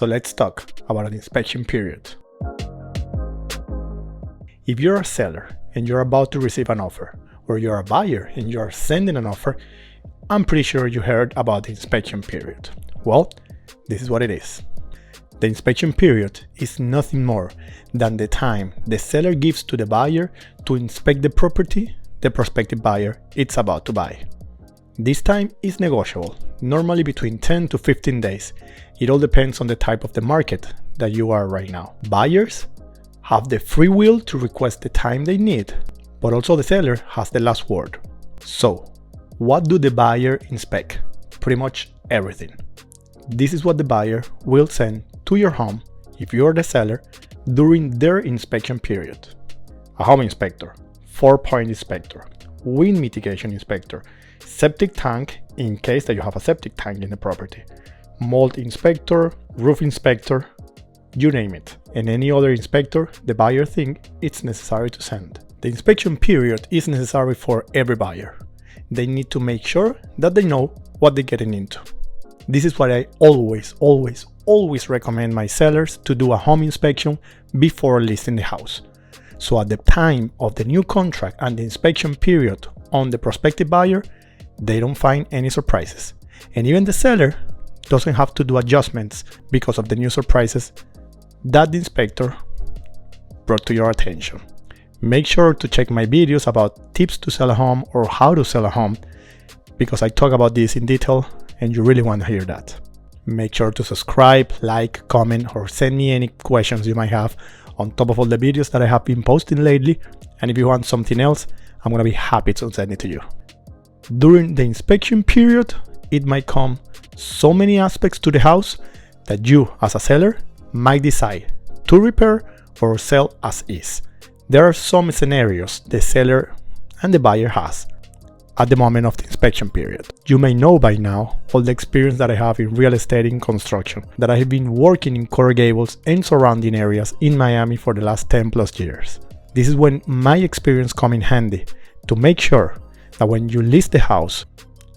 So let's talk about an inspection period. If you're a seller and you're about to receive an offer, or you're a buyer and you're sending an offer, I'm pretty sure you heard about the inspection period. Well, this is what it is. The inspection period is nothing more than the time the seller gives to the buyer to inspect the property the prospective buyer is about to buy. This time is negotiable, normally between 10 to 15 days. It all depends on the type of the market that you are right now. Buyers have the free will to request the time they need, but also the seller has the last word. So, what do the buyer inspect? Pretty much everything. This is what the buyer will send to your home, if you are the seller, during their inspection period. A home inspector, 4-point inspector, wind mitigation inspector, septic tank in case that you have a septic tank in the property, mold inspector, roof inspector, you name it, and any other inspector the buyer thinks it's necessary to send. The inspection period is necessary for every buyer. They need to make sure that they know what they're getting into. This is what I always recommend my sellers to do a home inspection before listing the house. So at the time of the new contract and the inspection period on the prospective buyer, they don't find any surprises. And even the seller doesn't have to do adjustments because of the new surprises that the inspector brought to your attention. Make sure to check my videos about tips to sell a home or how to sell a home, because I talk about this in detail and you really want to hear that. Make sure to subscribe, like, comment, or send me any questions you might have on top of all the videos that I have been posting lately. And if you want something else, I'm going to be happy to send it to you. During the inspection period, it might come so many aspects to the house that you, as a seller, might decide to repair or sell as is. There are some scenarios the seller and the buyer has at the moment of the inspection period. You may know by now all the experience that I have in real estate and construction, that I have been working in Coral Gables and surrounding areas in Miami for the last 10 plus years. This is when my experience come in handy to make sure that when you list the house,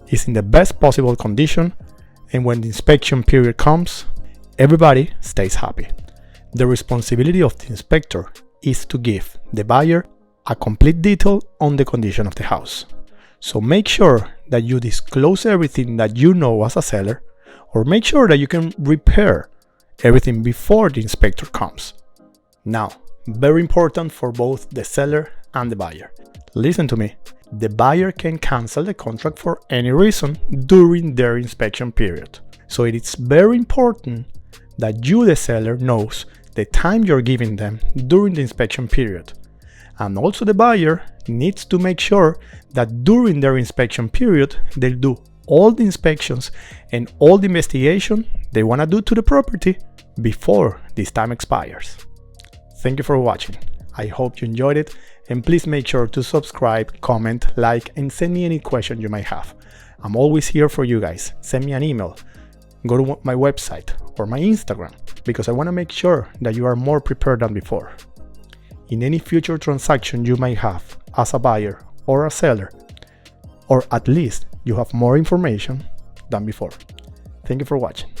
it's in the best possible condition, and when the inspection period comes, everybody stays happy. The responsibility of the inspector is to give the buyer a complete detail on the condition of the house. So make sure that you disclose everything that you know as a seller, or make sure that you can repair everything before the inspector comes. Now, very important for both the seller and the buyer. Listen to me. The buyer can cancel the contract for any reason during their inspection period. So it is very important that you, the seller, knows the time you're giving them during the inspection period. And also the buyer needs to make sure that during their inspection period, they'll do all the inspections and all the investigation they want to do to the property before this time expires. Thank you for watching. I hope you enjoyed it, and please make sure to subscribe, comment, like, and send me any question you might have. I'm always here for you guys. Send me an email, go to my website or my Instagram, because I want to make sure that you are more prepared than before. In any future transaction you might have as a buyer or a seller, or at least you have more information than before. Thank you for watching.